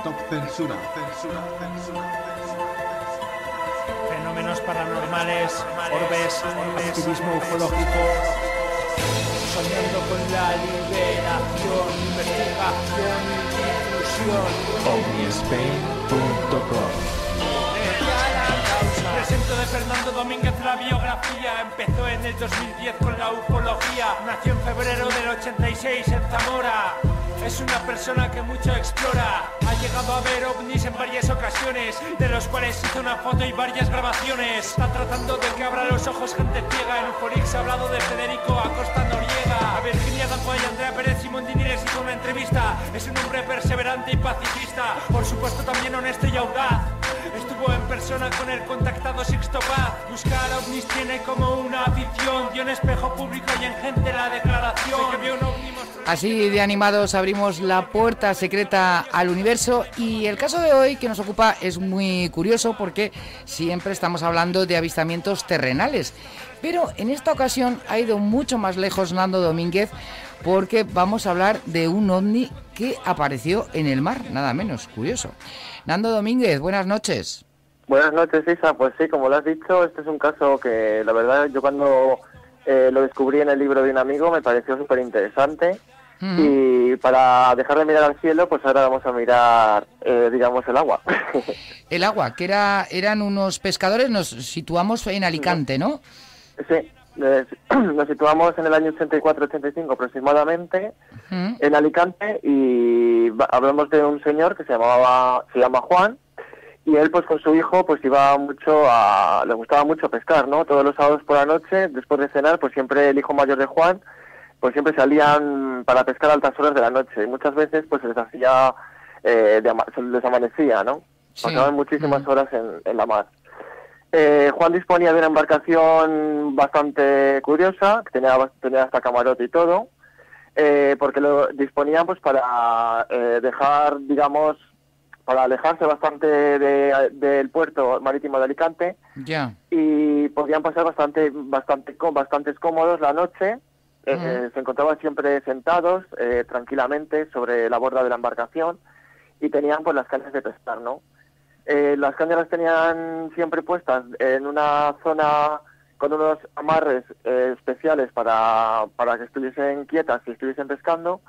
Stop censura, censura, censura, censura. Fenómenos paranormales, orbes, activismo ufológico, soñando con la liberación, investigación y difusión. OVNISpain.com. Presento de Fernando Domínguez la biografía. Empezó en el 2010 con la ufología. Nació en febrero del 86 en Zamora. Es una persona que mucho explora. Ha llegado a ver ovnis en varias ocasiones, de los cuales hizo una foto y varias grabaciones. Está tratando de que abra los ojos gente ciega. En Ufolix ha hablado de Federico Acosta Noriega, a Virginia Dafoe y Andrea Pérez Simontini les hizo una entrevista. Es un hombre perseverante y pacifista, por supuesto también honesto y audaz. Estuvo en persona con el contactado Sixto Paz. Buscar ovnis tiene como una afición. Dio en espejo público y en gente la declaración. Sé que vio un ovni monstruoso. Así de animados abrimos la puerta secreta al universo, y el caso de hoy que nos ocupa es muy curioso porque siempre estamos hablando de avistamientos terrenales, pero en esta ocasión ha ido mucho más lejos Nando Domínguez, porque vamos a hablar de un ovni que apareció en el mar, nada menos, curioso. Nando Domínguez, buenas noches. Buenas noches, Isa. Pues sí, como lo has dicho, este es un caso que la verdad yo cuando lo descubrí en el libro de un amigo me pareció súper interesante. Y para dejar de mirar al cielo, pues ahora vamos a mirar, digamos, el agua. El agua, que eran unos pescadores, nos situamos en Alicante, ¿no? Sí, nos situamos en el año 84-85 aproximadamente, en Alicante, y hablamos de un señor que se llama Juan, y él pues con su hijo pues le gustaba mucho pescar, ¿no? Todos los sábados por la noche, después de cenar, pues siempre el hijo mayor de Juan, pues siempre salían para pescar a altas horas de la noche, y muchas veces pues se les hacía, se les amanecía, ¿no? Sí. Pasaban muchísimas horas en la mar. Juan disponía de una embarcación bastante curiosa, que tenía hasta camarote y todo, porque lo disponían pues para dejar, digamos, para alejarse bastante del puerto marítimo de Alicante. Ya. Y podían pasar bastantes cómodos la noche. Se encontraban siempre sentados tranquilamente sobre la borda de la embarcación, y tenían pues las cañas de pescar, ¿no? Las cañas las tenían siempre puestas en una zona con unos amarres especiales para que estuviesen quietas y estuviesen pescando,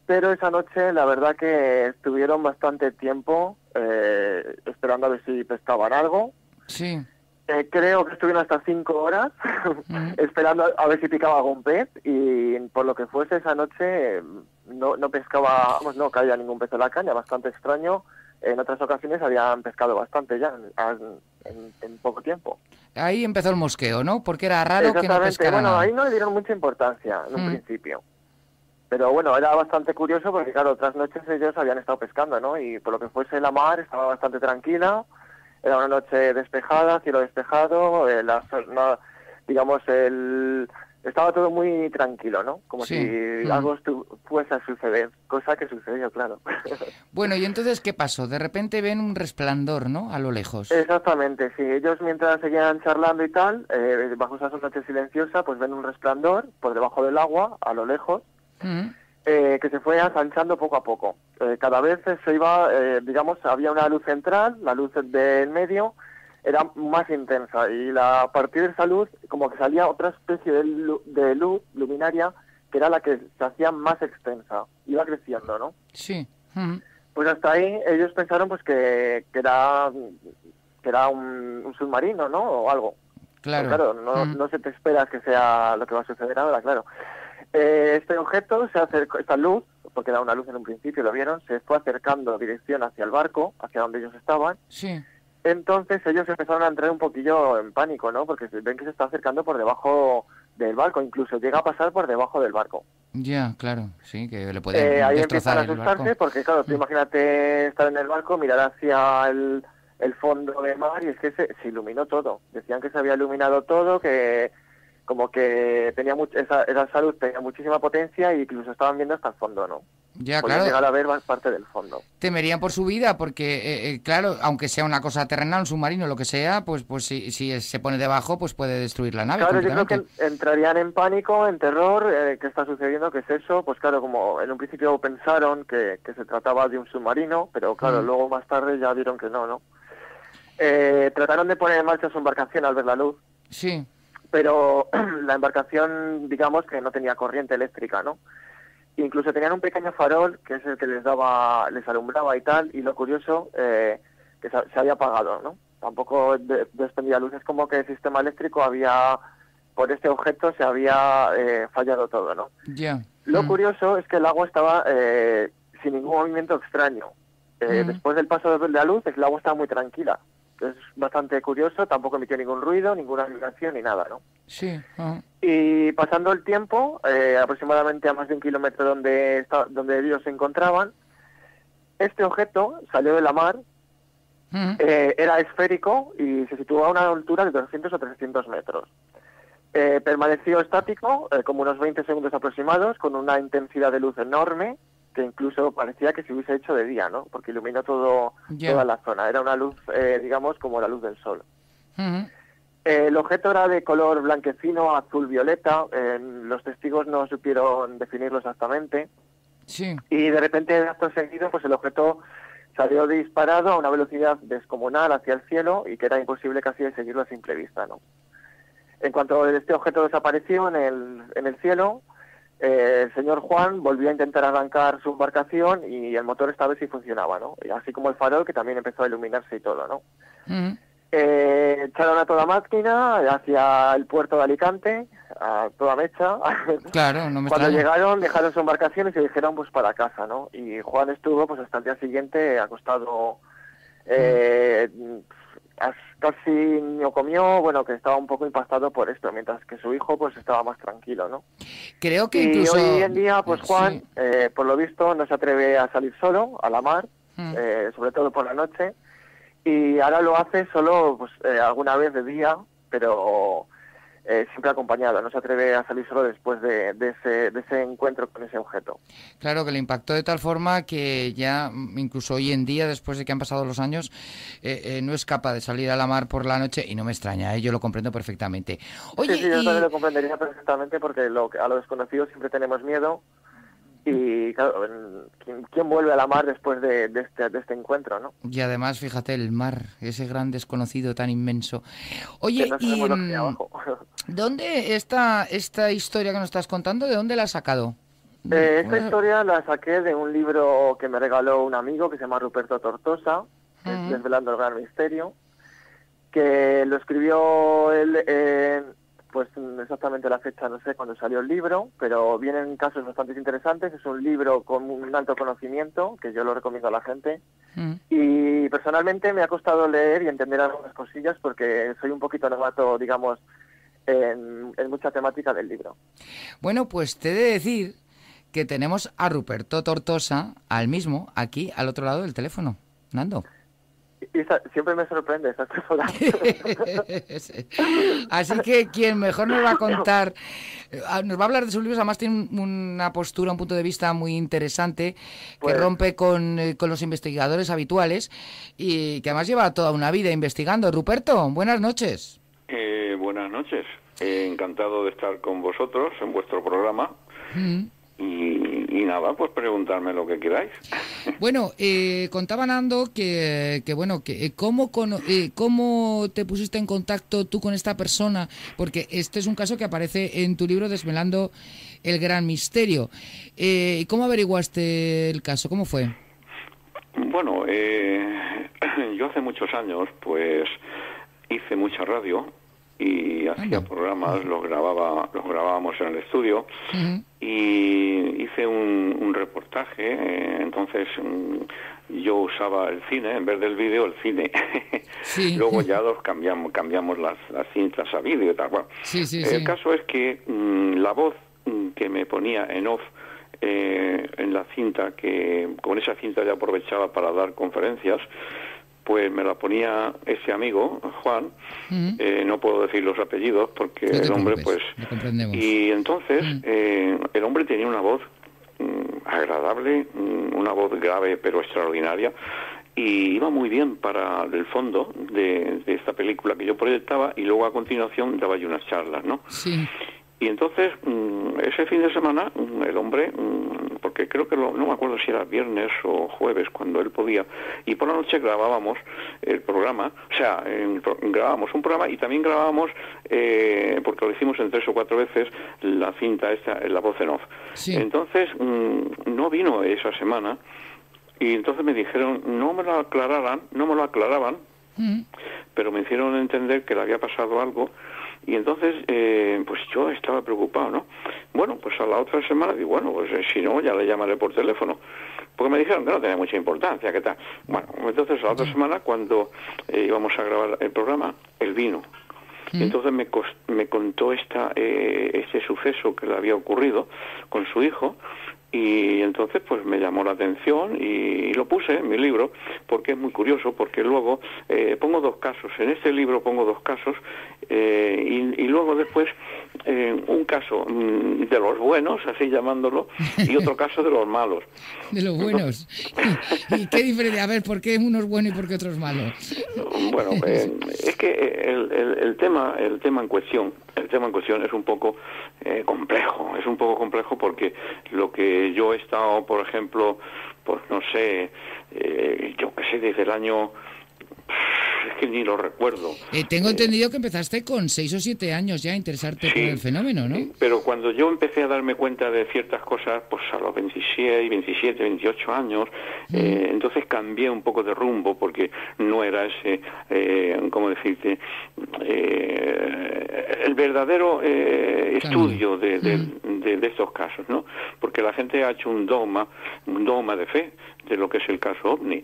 pero esa noche la verdad que estuvieron bastante tiempo esperando a ver si pescaban algo. Sí. Creo que estuvieron hasta 5 horas esperando a ver si picaba algún pez, y por lo que fuese esa noche no caía ningún pez en la caña, bastante extraño. En otras ocasiones habían pescado bastante ya en poco tiempo. Ahí empezó el mosqueo, ¿no? Porque era raro que no pescaran. Bueno, nada. ahí no le dieron mucha importancia en un principio. Pero bueno, era bastante curioso porque, claro, otras noches ellos habían estado pescando, ¿no? Y por lo que fuese la mar estaba bastante tranquila. Era una noche despejada, cielo despejado, estaba todo muy tranquilo, ¿no? Como Sí. si algo fuese a suceder, cosa que sucedió, claro. Bueno, ¿y entonces qué pasó? De repente ven un resplandor, ¿no? A lo lejos. Exactamente, sí. Ellos mientras seguían charlando y tal, bajo esa noche silenciosa, pues ven un resplandor por debajo del agua, a lo lejos, que se fue ensanchando poco a poco. Cada vez se iba, había una luz central, la luz del medio era más intensa, y a partir de esa luz como que salía otra especie de luz luminaria, que era la que se hacía más extensa, iba creciendo, ¿no? Sí. Pues hasta ahí ellos pensaron pues que era un submarino, ¿no? O algo. Claro. Pero claro, no se te espera que sea lo que va a suceder ahora, claro. Este objeto se acercó, esta luz, porque era una luz en un principio, lo vieron, se fue acercando en dirección hacia el barco, hacia donde ellos estaban. Sí. Entonces ellos empezaron a entrar un poquillo en pánico, ¿no? Porque ven que se está acercando por debajo del barco, incluso llega a pasar por debajo del barco. Ya, claro, sí, que le pueden ahí destrozar empiezan a el asustarse, barco. porque claro, tú imagínate estar en el barco, mirar hacia el fondo del mar, y es que se iluminó todo. Decían que se había iluminado todo, que como que tenía esa luz tenía muchísima potencia, y incluso estaban viendo hasta el fondo, ¿no? Ya, podían claro. llegar a ver más parte del fondo. Temerían por su vida porque, claro, aunque sea una cosa terrenal, un submarino, lo que sea, pues si se pone debajo, pues puede destruir la nave Claro, yo creo completamente. que entrarían en pánico, en terror. ¿Qué está sucediendo? ¿Qué es eso? Pues claro, como en un principio pensaron que se trataba de un submarino, pero claro, luego más tarde ya vieron que no, ¿no? Trataron de poner en marcha su embarcación al ver la luz, Sí. pero la embarcación, digamos que no tenía corriente eléctrica, ¿no? Incluso tenían un pequeño farol, que es el que les alumbraba y tal, y lo curioso, que se había apagado, ¿no? Tampoco despendía luz, es como que el sistema eléctrico por este objeto se había fallado todo, ¿no? Ya. Lo curioso es que el agua estaba sin ningún movimiento extraño. Después del paso de la luz, el agua estaba muy tranquila. Es bastante curioso, tampoco emitió ningún ruido, ninguna vibración ni nada, ¿no? Sí. Y pasando el tiempo, aproximadamente a más de 1 kilómetro donde ellos se encontraban, este objeto salió de la mar, era esférico y se situó a una altura de 200 o 300 metros. Permaneció estático, como unos 20 segundos aproximados, con una intensidad de luz enorme, que incluso parecía que se hubiese hecho de día, ¿no? Porque iluminó toda la zona. Era una luz, digamos, como la luz del sol. El objeto era de color blanquecino, azul-violeta. Los testigos no supieron definirlo exactamente. Sí. Y de repente, de acto seguido, pues el objeto salió disparado a una velocidad descomunal hacia el cielo y que era imposible casi de seguirlo a simple vista, ¿no? En cuanto este objeto desapareció en el cielo, el señor Juan volvió a intentar arrancar su embarcación y el motor esta vez sí funcionaba, ¿no? Y así como el farol, que también empezó a iluminarse y todo, ¿no? Echaron a toda máquina hacia el puerto de Alicante, a toda mecha. Claro, no me Cuando extraña. llegaron, dejaron su embarcación y se dijeron pues para casa, ¿no? Y Juan estuvo pues hasta el día siguiente acostado, casi no comió, bueno, que estaba un poco impactado por esto, mientras que su hijo pues estaba más tranquilo, ¿no? Creo que Y incluso... hoy en día, pues Juan, Sí. por lo visto, no se atreve a salir solo a la mar, sobre todo por la noche, y ahora lo hace solo pues alguna vez de día, pero siempre acompañado, no se atreve a salir solo después de ese encuentro con ese objeto. Claro, que le impactó de tal forma que ya, incluso hoy en día, después de que han pasado los años, no es capaz de salir a la mar por la noche, y no me extraña, yo lo comprendo perfectamente. Oye, Sí, yo también lo comprendería perfectamente porque a lo desconocido siempre tenemos miedo y claro, ¿quién vuelve a la mar después de este encuentro, no? y además, fíjate, el mar, ese gran desconocido tan inmenso. Oye, Que no sabemos lo que hay abajo. ¿dónde esta historia que nos estás contando, de dónde la has sacado? Esta historia la saqué de un libro que me regaló un amigo que se llama Ruperto Tortosa, que es Desvelando el Gran Misterio, que lo escribió él, pues exactamente la fecha no sé cuándo salió el libro, pero vienen casos bastante interesantes. Es un libro con un alto conocimiento, que yo lo recomiendo a la gente, y personalmente me ha costado leer y entender algunas cosillas porque soy un poquito novato, digamos, en mucha temática del libro. Bueno, pues te he de decir que tenemos a Ruperto Tortosa, al mismo, aquí, al otro lado del teléfono. Nando. Y siempre me sorprende esas cosas. Así que quien mejor nos va a contar, nos va a hablar de sus libros, además tiene una postura, un punto de vista muy interesante, Pues, que rompe con los investigadores habituales y que además lleva toda una vida investigando. Ruperto, buenas noches. Buenas noches. Encantado de estar con vosotros en vuestro programa. Y nada, pues preguntarme lo que queráis. Bueno, contaba Nando que cómo te pusiste en contacto tú con esta persona, porque este es un caso que aparece en tu libro Desvelando el Gran Misterio. ¿Cómo averiguaste el caso? ¿Cómo fue? Bueno, yo hace muchos años pues hice mucha radio y hacía programas, los grabábamos en el estudio y hice un reportaje. Entonces yo usaba el cine, en vez del vídeo, el cine. Sí. Luego ya cambiamos las cintas a vídeo y tal. Bueno, el caso es que la voz que me ponía en off en la cinta, que con esa cinta ya aprovechaba para dar conferencias, pues me la ponía ese amigo, Juan. No puedo decir los apellidos porque el hombre, pues... Lo comprendemos. Y entonces el hombre tenía una voz agradable, una voz grave pero extraordinaria, y iba muy bien para el fondo de esta película que yo proyectaba, y luego a continuación daba yo unas charlas, ¿no? Sí. Y entonces, ese fin de semana, el hombre, porque creo que no me acuerdo si era viernes o jueves, cuando él podía, y por la noche grabábamos el programa, o sea, grabábamos un programa y también grabábamos, porque lo hicimos en 3 o 4 veces, la cinta esta, la voz en off. Sí. Entonces, no vino esa semana, y entonces me dijeron, no me lo aclaraban, pero me hicieron entender que le había pasado algo. Y entonces, pues yo estaba preocupado, ¿no? Bueno, pues a la otra semana digo, bueno, pues si no, ya le llamaré por teléfono. Porque me dijeron que no tenía mucha importancia, ¿qué tal? Bueno, entonces a la otra semana, cuando íbamos a grabar el programa, él vino. Y entonces me contó este suceso que le había ocurrido con su hijo, y entonces pues me llamó la atención y lo puse en mi libro, porque es muy curioso, porque luego pongo 2 casos, en este libro pongo 2 casos, y luego después un caso de los buenos, así llamándolo, y otro caso de los malos. De los buenos. ¿Y qué diferencia? A ver, ¿por qué uno es bueno y por qué otro es malo? Bueno, es que el tema en cuestión es un poco complejo, porque lo que yo he estado, por ejemplo, pues no sé, yo qué sé, desde el año, es que ni lo recuerdo. Tengo entendido que empezaste con 6 o 7 años ya a interesarte por el fenómeno, ¿no? Pero cuando yo empecé a darme cuenta de ciertas cosas, pues a los 26, 27, 28 años, entonces cambié un poco de rumbo, porque no era ese, ¿cómo decirte? El verdadero estudio de estos casos, ¿no? Porque la gente ha hecho un dogma de fe de lo que es el caso OVNI.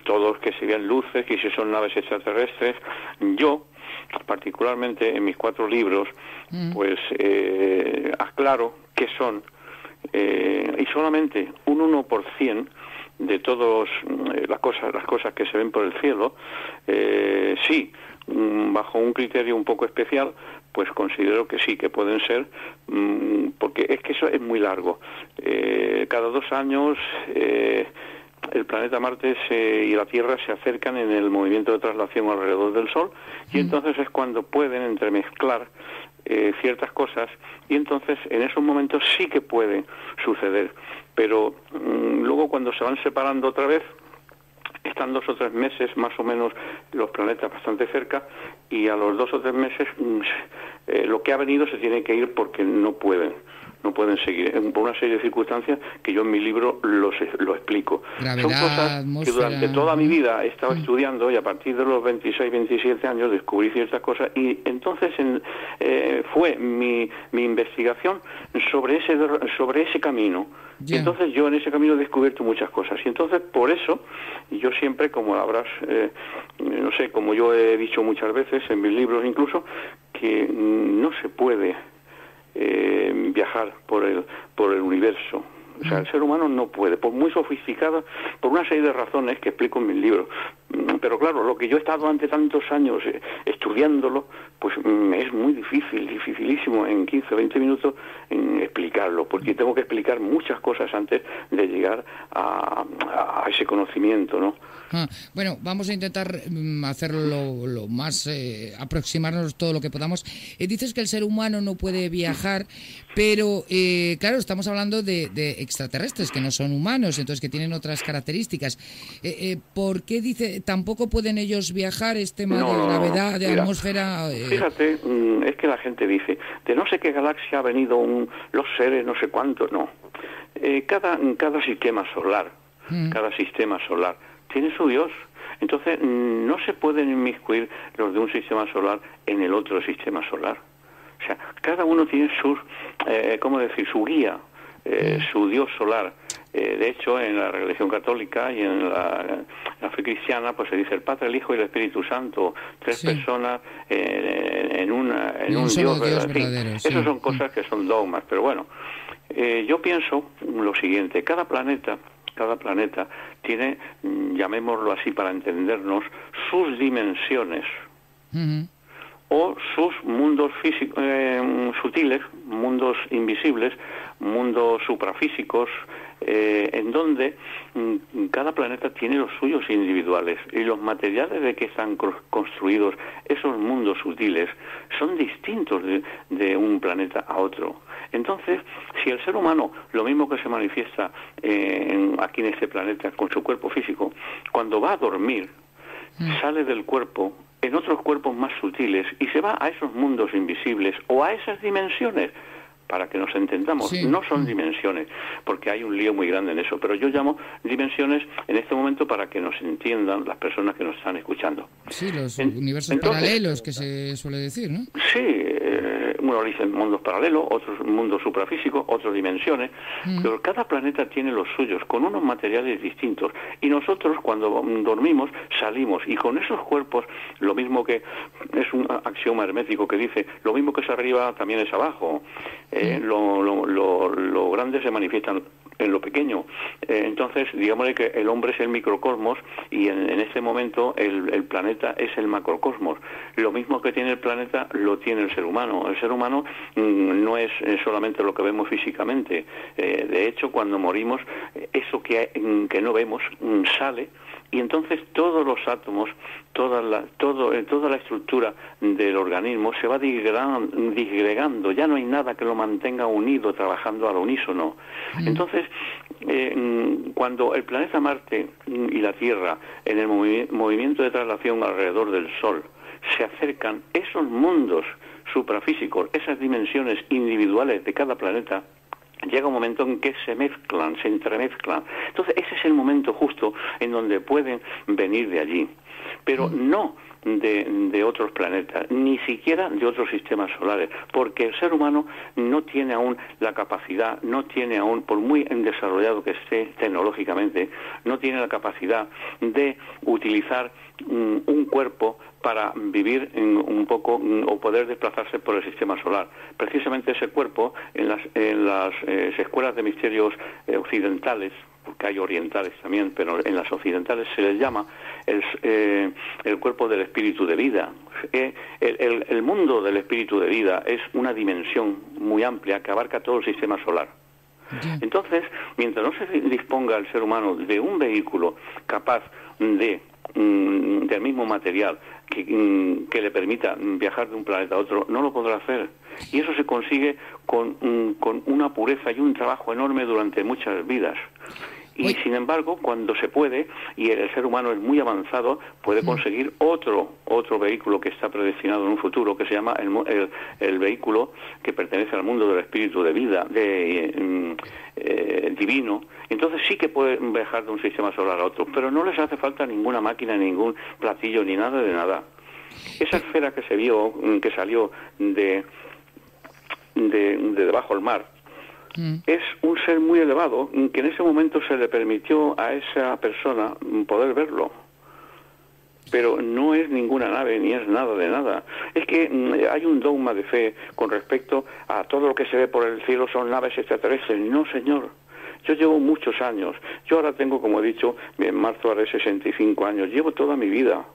Todos que se vean luces, que si son naves extraterrestres. Yo, particularmente en mis 4 libros, pues aclaro qué son, y solamente un 1% de todas las cosas que se ven por el cielo, sí, bajo un criterio un poco especial, pues considero que sí, que pueden ser, porque es que eso es muy largo. Cada 2 años el planeta Marte y la Tierra se acercan en el movimiento de traslación alrededor del Sol, y entonces es cuando pueden entremezclar ciertas cosas, y entonces en esos momentos sí que puede suceder. Pero luego, cuando se van separando otra vez, están 2 o 3 meses más o menos los planetas bastante cerca, y a los 2 o 3 meses lo que ha venido se tiene que ir, porque no pueden seguir, por una serie de circunstancias que yo en mi libro lo explico. Gravedad, son cosas atmósfera, que durante toda mi vida he estado estudiando, y a partir de los 26, 27 años descubrí ciertas cosas, y entonces fue mi investigación sobre ese camino. Y entonces yo en ese camino he descubierto muchas cosas, y entonces por eso yo siempre, como habrás, no sé, como yo he dicho muchas veces en mis libros incluso, que no se puede viajar por el universo. O sea, el ser humano no puede, por muy sofisticado, por una serie de razones que explico en mis libros. Pero claro, lo que yo he estado ante tantos años estudiándolo, pues es muy dificilísimo en 15 o 20 minutos explicarlo, porque tengo que explicar muchas cosas antes de llegar a ese conocimiento, ¿no? Bueno, vamos a intentar hacerlo lo más, aproximarnos todo lo que podamos. Dices que el ser humano no puede viajar, pero claro, estamos hablando de extraterrestres que no son humanos, entonces que tienen otras características. ¿Por qué dice tampoco pueden ellos viajar? Tema de gravedad, de atmósfera. Fíjate, es que la gente dice, de no sé qué galaxia ha venido los seres, no sé cuántos, no. Cada sistema solar, tiene su Dios. Entonces no se pueden inmiscuir los de un sistema solar en el otro sistema solar. O sea, cada uno tiene su guía, su Dios solar. De hecho, en la religión católica y en la fe cristiana, pues se dice el Padre, el Hijo y el Espíritu Santo, 3 personas en un Dios verdadero. Esas son cosas que son dogmas, pero bueno, yo pienso lo siguiente: cada planeta tiene, llamémoslo así para entendernos, sus dimensiones. o sus mundos físicos sutiles, mundos invisibles, mundos suprafísicos, en donde cada planeta tiene los suyos individuales y los materiales de que están construidos esos mundos sutiles son distintos de un planeta a otro. Entonces, si el ser humano, lo mismo que se manifiesta aquí en este planeta con su cuerpo físico, cuando va a dormir, sale del cuerpo en otros cuerpos más sutiles y se va a esos mundos invisibles o a esas dimensiones. Para que nos entendamos, no son dimensiones, porque hay un lío muy grande en eso, pero yo llamo dimensiones en este momento para que nos entiendan las personas que nos están escuchando. Sí, los universos paralelos que se suele decir, ¿no? Sí, unos dicen mundos paralelos, otros mundos suprafísicos, otras dimensiones, pero cada planeta tiene los suyos, con unos materiales distintos, y nosotros cuando dormimos salimos, y con esos cuerpos, lo mismo que es un axioma hermético que dice, lo mismo que es arriba también es abajo. Lo grande se manifiesta en lo pequeño. Entonces, digámosle que el hombre es el microcosmos y en este momento el planeta es el macrocosmos. Lo mismo que tiene el planeta lo tiene el ser humano. El ser humano no es solamente lo que vemos físicamente. De hecho, cuando morimos, eso que no vemos sale. Y entonces todos los átomos, toda la estructura del organismo se va disgregando, ya no hay nada que lo mantenga unido, trabajando al unísono. Entonces, cuando el planeta Marte y la Tierra, en el movimiento de traslación alrededor del Sol, se acercan, esos mundos suprafísicos, esas dimensiones individuales de cada planeta, llega un momento en que se mezclan, se entremezclan. Entonces ese es el momento justo en donde pueden venir de allí, pero no de otros planetas, ni siquiera de otros sistemas solares, porque el ser humano no tiene aún la capacidad, no tiene aún, por muy desarrollado que esté tecnológicamente, no tiene la capacidad de utilizar un cuerpo para vivir un poco o poder desplazarse por el sistema solar. Precisamente ese cuerpo en las escuelas de misterios occidentales, porque hay orientales también, pero en las occidentales se les llama el cuerpo del espíritu de vida. El mundo del espíritu de vida es una dimensión muy amplia que abarca todo el sistema solar. Entonces, mientras no se disponga el ser humano de un vehículo capaz del mismo material que le permita viajar de un planeta a otro, no lo podrá hacer. Y eso se consigue con una pureza y un trabajo enorme durante muchas vidas. Y sin embargo, cuando se puede, y el ser humano es muy avanzado, puede conseguir otro vehículo que está predestinado en un futuro, que se llama el vehículo que pertenece al mundo del espíritu de vida, divino. Entonces sí que puede viajar de un sistema solar a otro, pero no les hace falta ninguna máquina, ningún platillo, ni nada de nada. Esa esfera que se vio, que salió de debajo del mar, es un ser muy elevado, que en ese momento se le permitió a esa persona poder verlo. Pero no es ninguna nave, ni es nada de nada. Es que hay un dogma de fe con respecto a todo lo que se ve por el cielo son naves extraterrestres. No, señor. Yo llevo muchos años. Yo ahora tengo, como he dicho, en marzo haré 65 años. Llevo toda mi vida.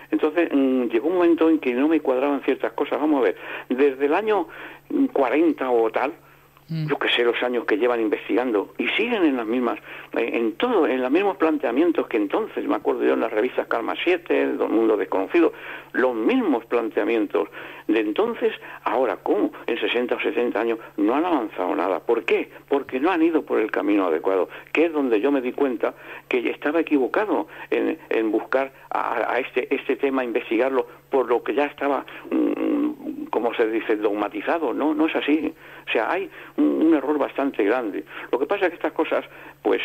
Entonces llegó un momento en que no me cuadraban ciertas cosas. Vamos a ver, desde el año 40 o tal, yo que sé los años que llevan investigando, y siguen en las mismas, en los mismos planteamientos que entonces, me acuerdo yo en las revistas Karma 7, El Mundo Desconocido, los mismos planteamientos de entonces, ahora, ¿cómo? En 60 o 70 años no han avanzado nada. ¿Por qué? Porque no han ido por el camino adecuado, que es donde yo me di cuenta que estaba equivocado en buscar a este tema, investigarlo, por lo que ya estaba, como se dice, dogmatizado. No es así. O sea, hay un error bastante grande. Lo que pasa es que estas cosas, pues,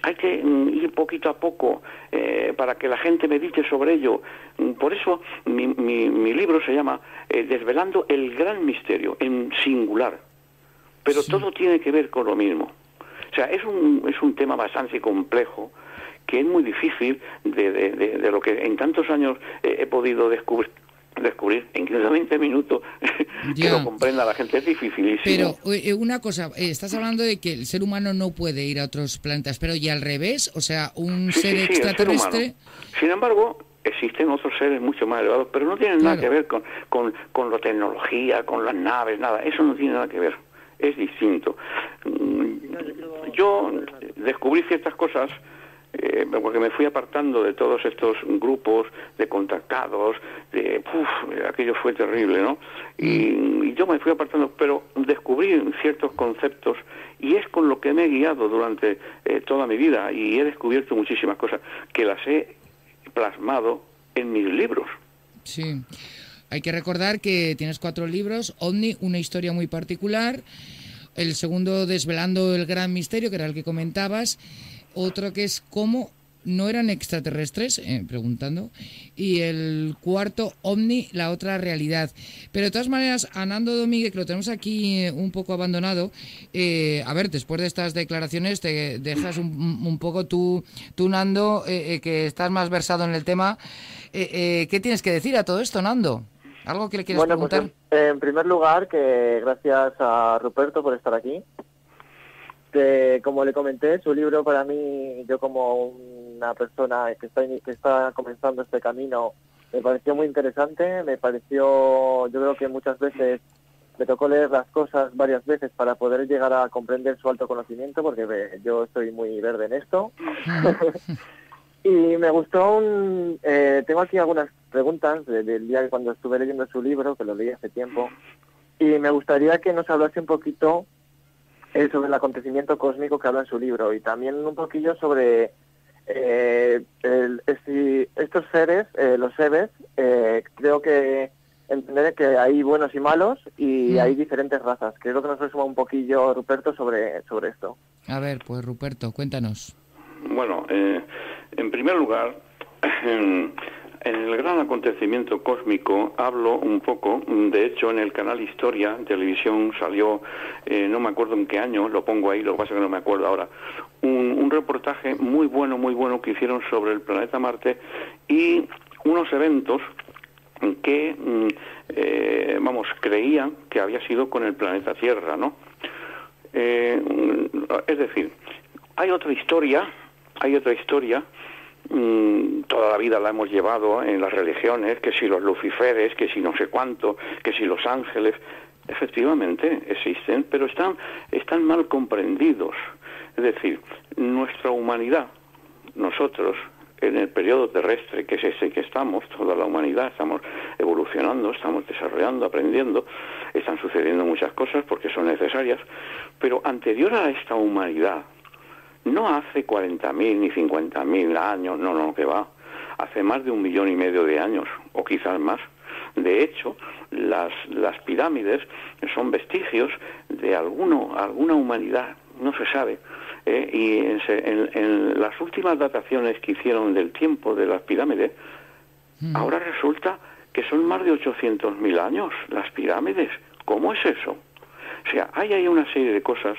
hay que ir poquito a poco para que la gente medite sobre ello. Por eso mi libro se llama Desvelando el Gran Misterio, en singular. Pero sí, todo tiene que ver con lo mismo. O sea, es un tema bastante complejo, que es muy difícil de lo que en tantos años he podido descubrir en 20 minutos que lo comprenda la gente. Es dificilísimo. Pero una cosa, estás hablando de que el ser humano no puede ir a otros planetas, pero y al revés, o sea, un ser extraterrestre. Sin embargo, existen otros seres mucho más elevados, pero no tienen nada que ver con la tecnología, con las naves, nada. Eso no tiene nada que ver. Es distinto. Yo descubrí ciertas cosas porque me fui apartando de todos estos grupos de contactados, aquello fue terrible, ¿no? Y yo me fui apartando, pero descubrí ciertos conceptos y es con lo que me he guiado durante toda mi vida y he descubierto muchísimas cosas que las he plasmado en mis libros. Sí. Hay que recordar que tienes 4 libros: OVNI, una historia muy particular; el segundo, Desvelando el gran misterio, que era el que comentabas; otro que es Cómo no eran extraterrestres, preguntando; y el cuarto, OVNI, la otra realidad. Pero de todas maneras, a Nando Domínguez, que lo tenemos aquí un poco abandonado, a ver, después de estas declaraciones te dejas un poco tú Nando, que estás más versado en el tema. ¿Qué tienes que decir a todo esto, Nando? ¿Algo que le quieras preguntar? Pues en primer lugar, que gracias a Ruperto por estar aquí. Como le comenté, su libro para mí, yo como una persona que está comenzando este camino, me pareció muy interesante, yo creo que muchas veces me tocó leer las cosas varias veces para poder llegar a comprender su alto conocimiento, porque yo estoy muy verde en esto. Y me gustó tengo aquí algunas preguntas del día cuando estuve leyendo su libro, que lo leí hace tiempo, y me gustaría que nos hablase un poquito sobre el acontecimiento cósmico que habla en su libro, y también un poquillo sobre estos seres, los seres. Creo que entender que hay buenos y malos y hay diferentes razas. Creo que nos resuma un poquillo Ruperto sobre esto. A ver, pues Ruperto, cuéntanos. Bueno, en primer lugar, en el gran acontecimiento cósmico hablo un poco. De hecho, en el canal Historia Televisión salió, no me acuerdo en qué año, lo pongo ahí, lo que pasa es que no me acuerdo ahora, un reportaje muy bueno que hicieron sobre el planeta Marte y unos eventos que, creían que había sido con el planeta Tierra, ¿no? Es decir, hay otra historia, toda la vida la hemos llevado en las religiones, que si los luciferes, que si no sé cuánto, que si los ángeles. Efectivamente existen, pero están mal comprendidos. Es decir, nuestra humanidad, nosotros, en el periodo terrestre, que es ese que estamos, toda la humanidad, estamos evolucionando, estamos desarrollando, aprendiendo, están sucediendo muchas cosas porque son necesarias, pero anterior a esta humanidad, no hace 40.000 ni 50.000 años, no, que va, hace más de 1,5 millones de años, o quizás más. De hecho, las pirámides son vestigios de alguna humanidad, no se sabe. Y en las últimas dataciones que hicieron del tiempo de las pirámides, ahora resulta que son más de 800.000 años las pirámides. ¿Cómo es eso? O sea, hay una serie de cosas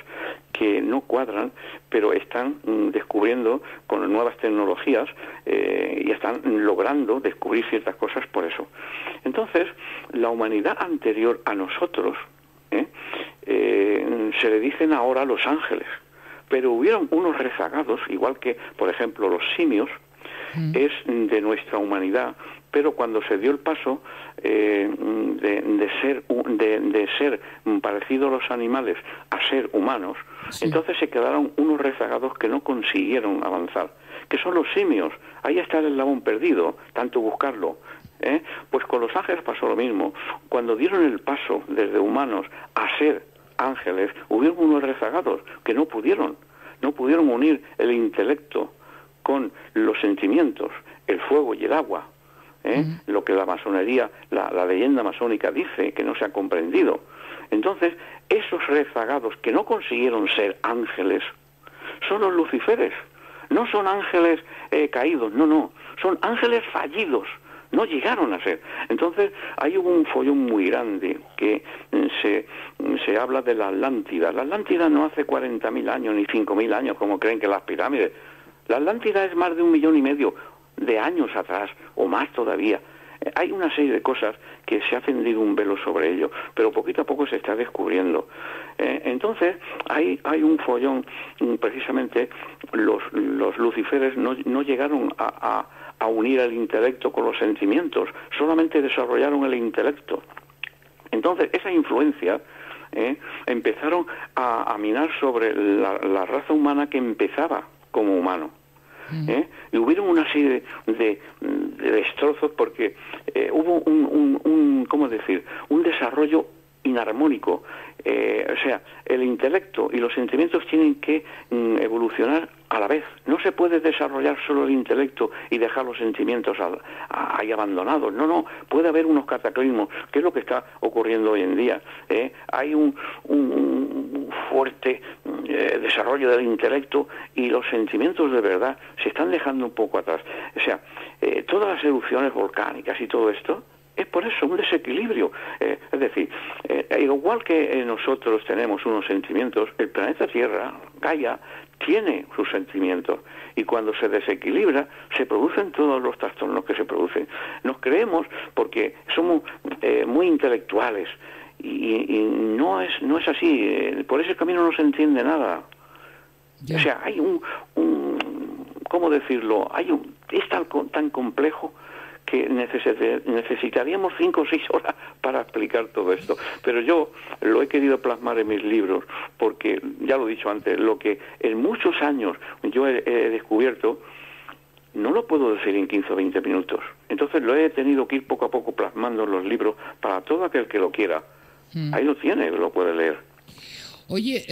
que no cuadran, pero están descubriendo con nuevas tecnologías y están logrando descubrir ciertas cosas por eso. Entonces, la humanidad anterior a nosotros se le dicen ahora los ángeles, pero hubieron unos rezagados, igual que, por ejemplo, los simios, es de nuestra humanidad, pero cuando se dio el paso de ser parecido a los animales a ser humanos, entonces se quedaron unos rezagados que no consiguieron avanzar, que son los simios. Ahí está el eslabón perdido, tanto buscarlo. Pues con los ángeles pasó lo mismo. Cuando dieron el paso desde humanos a ser ángeles, hubieron unos rezagados que no pudieron unir el intelecto con los sentimientos, el fuego y el agua. Lo que la masonería, la leyenda masónica dice, que no se ha comprendido. Entonces, esos rezagados que no consiguieron ser ángeles son los luciferes. No son ángeles caídos, no, son ángeles fallidos. No llegaron a ser. Entonces, ahí hubo un follón muy grande que se habla de la Atlántida. La Atlántida no hace 40.000 años ni 5.000 años, como creen que las pirámides. La Atlántida es más de 1,5 millones de años atrás, o más todavía. Hay una serie de cosas que se ha tendido un velo sobre ello, pero poquito a poco se está descubriendo. Entonces, hay un follón, precisamente los luciferes no llegaron a unir el intelecto con los sentimientos, solamente desarrollaron el intelecto. Entonces, esa influencia empezaron a minar sobre la raza humana que empezaba como humano. Y hubieron una serie de destrozos porque hubo ¿cómo decir?, un desarrollo inarmónico. O sea, el intelecto y los sentimientos tienen que evolucionar a la vez. No se puede desarrollar solo el intelecto y dejar los sentimientos ahí abandonados. No, puede haber unos cataclismos, que es lo que está ocurriendo hoy en día. Hay un fuerte desarrollo del intelecto y los sentimientos de verdad se están dejando un poco atrás. O sea, todas las erupciones volcánicas y todo esto, es por eso un desequilibrio. Es decir, igual que nosotros tenemos unos sentimientos, el planeta Tierra, Gaia, tiene sus sentimientos. Y cuando se desequilibra, se producen todos los trastornos que se producen. Nos creemos porque somos muy intelectuales. Y no es así. Por ese camino no se entiende nada. Yeah. O sea, hay ¿cómo decirlo? Es tan complejo que necesitaríamos 5 o 6 horas para explicar todo esto. Pero yo lo he querido plasmar en mis libros porque, ya lo he dicho antes, lo que en muchos años yo he descubierto, no lo puedo decir en 15 o 20 minutos. Entonces lo he tenido que ir poco a poco plasmando en los libros para todo aquel que lo quiera. Ahí lo tiene, lo puede leer. Oye,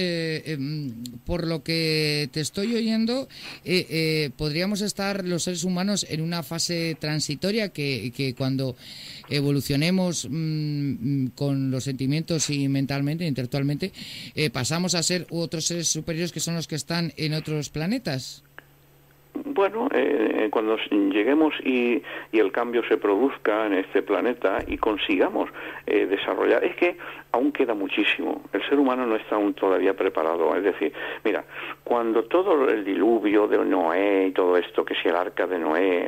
por lo que te estoy oyendo, podríamos estar los seres humanos en una fase transitoria que cuando evolucionemos con los sentimientos y mentalmente, intelectualmente, pasamos a ser otros seres superiores que son los que están en otros planetas. Bueno, cuando lleguemos y el cambio se produzca en este planeta y consigamos desarrollar, es que aún queda muchísimo. El ser humano no está aún todavía preparado. Es decir, mira, cuando todo el diluvio de Noé y todo esto, que si el arca de Noé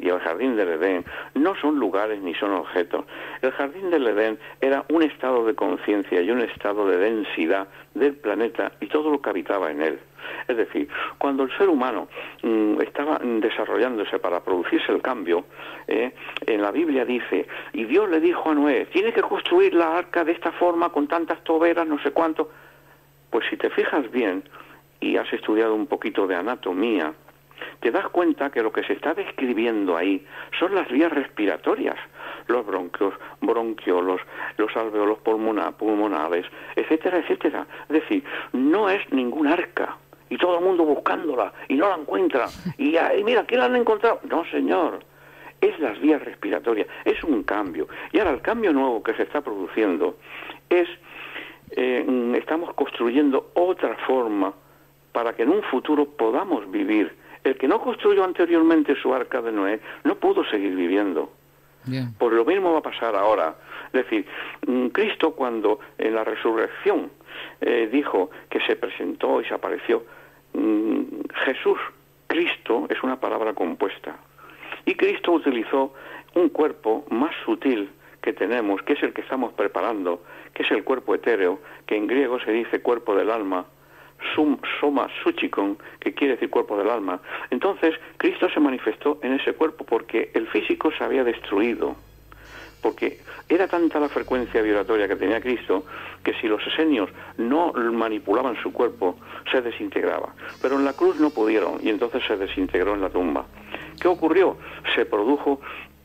y el jardín del Edén no son lugares ni son objetos. El jardín del Edén era un estado de conciencia y un estado de densidad del planeta y todo lo que habitaba en él. Es decir, cuando el ser humano estaba desarrollándose para producirse el cambio, en la Biblia dice, y Dios le dijo a Noé, tienes que construir la arca de esta forma, con tantas toberas, no sé cuánto. Pues si te fijas bien, y has estudiado un poquito de anatomía, te das cuenta que lo que se está describiendo ahí son las vías respiratorias, los bronquios, los alveolos pulmonares, etcétera, etcétera. Es decir, no es ningún arca. Y todo el mundo buscándola, y no la encuentra. Y mira, ¿quién la han encontrado? No, señor. Es las vías respiratorias. Es un cambio. Y ahora el cambio nuevo que se está produciendo es, estamos construyendo otra forma para que en un futuro podamos vivir. El que no construyó anteriormente su arca de Noé no pudo seguir viviendo. Yeah. Pues lo mismo va a pasar ahora. Es decir, Cristo, cuando en la resurrección dijo que se presentó y se apareció, Jesús, Cristo, es una palabra compuesta. Y Cristo utilizó un cuerpo más sutil que tenemos, que es el que estamos preparando, que es el cuerpo etéreo, que en griego se dice cuerpo del alma, soma suchikon, que quiere decir cuerpo del alma. Entonces, Cristo se manifestó en ese cuerpo porque el físico se había destruido. Porque era tanta la frecuencia vibratoria que tenía Cristo que si los esenios no manipulaban su cuerpo, se desintegraba. Pero en la cruz no pudieron y entonces se desintegró en la tumba. ¿Qué ocurrió? Se produjo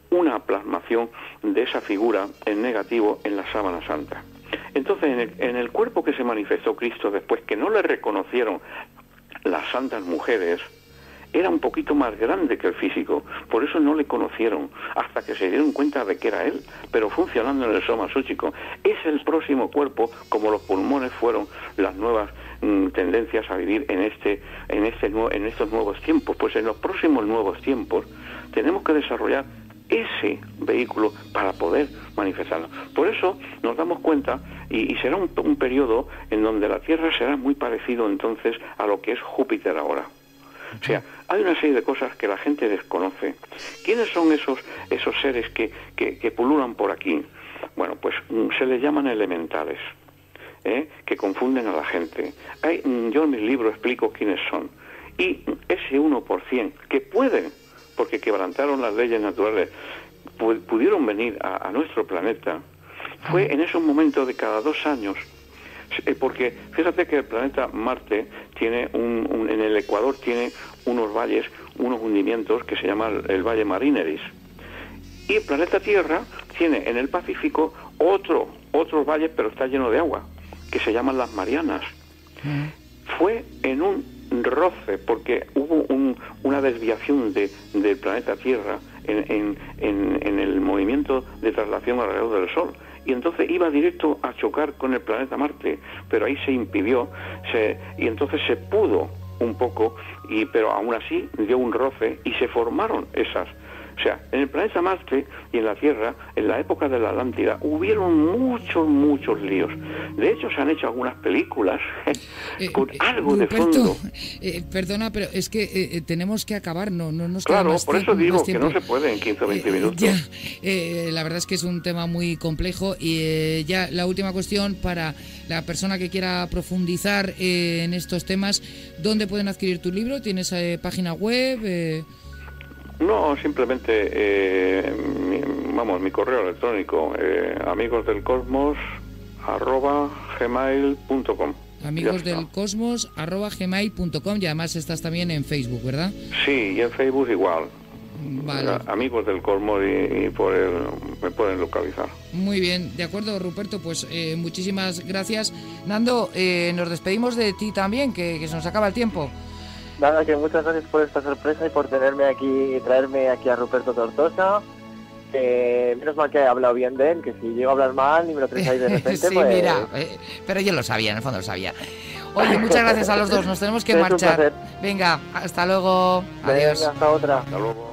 una plasmación de esa figura en negativo en la sábana santa. Entonces, en el cuerpo que se manifestó Cristo después, que no le reconocieron las santas mujeres, era un poquito más grande que el físico, por eso no le conocieron, hasta que se dieron cuenta de que era él, pero funcionando en el soma súchico. Es el próximo cuerpo, como los pulmones fueron las nuevas tendencias a vivir en estos nuevos tiempos. Pues en los próximos nuevos tiempos tenemos que desarrollar ese vehículo para poder manifestarlo. Por eso nos damos cuenta, y será un periodo en donde la Tierra será muy parecido entonces a lo que es Júpiter ahora. O sea, hay una serie de cosas que la gente desconoce. ¿Quiénes son esos seres que pululan por aquí? Bueno, pues se les llaman elementales, que confunden a la gente. Yo en mis libros explico quiénes son. Y ese 1% que pueden, porque quebrantaron las leyes naturales, pudieron venir a nuestro planeta, fue en esos momentos de cada 2 años. Porque fíjate que el planeta Marte tiene en el Ecuador tiene unos valles, unos hundimientos que se llama el Valle Marineris. Y el planeta Tierra tiene en el Pacífico otros valles, pero está lleno de agua, que se llaman las Marianas. Fue en un roce, porque hubo una desviación del planeta Tierra en el movimiento de traslación alrededor del Sol, y entonces iba directo a chocar con el planeta Marte, pero ahí se impidió, y entonces se pudo un poco, pero aún así dio un roce y se formaron esas. O sea, en el planeta Marte y en la Tierra, en la época de la Atlántida, hubieron muchos líos. De hecho, se han hecho algunas películas con algo de fondo. Perdona, pero es que tenemos que acabar, no nos queda Claro, más por eso digo que tiempo. no se puede en 15 o 20 minutos. Ya, la verdad es que es un tema muy complejo y ya la última cuestión para la persona que quiera profundizar en estos temas, ¿dónde pueden adquirir tu libro? ¿Tienes página web? No, simplemente, mi correo electrónico, amigosdelcosmos@gmail.com. amigosdelcosmos@gmail.com, y además estás también en Facebook, ¿verdad? Sí, y en Facebook igual. Vale. Amigos del Cosmos y me pueden localizar. Muy bien, de acuerdo, Ruperto, pues muchísimas gracias. Nando, nos despedimos de ti también, que se nos acaba el tiempo. Nada, que muchas gracias por esta sorpresa y por traerme aquí a Ruperto Tortosa. Menos mal que he hablado bien de él, que si llego a hablar mal y me lo traes ahí de repente, sí, pues... mira, pero yo lo sabía, en el fondo lo sabía. Oye, muchas gracias a los dos, nos tenemos que Es un marchar. placer. Venga, hasta luego, adiós. Venga, hasta otra. Hasta luego.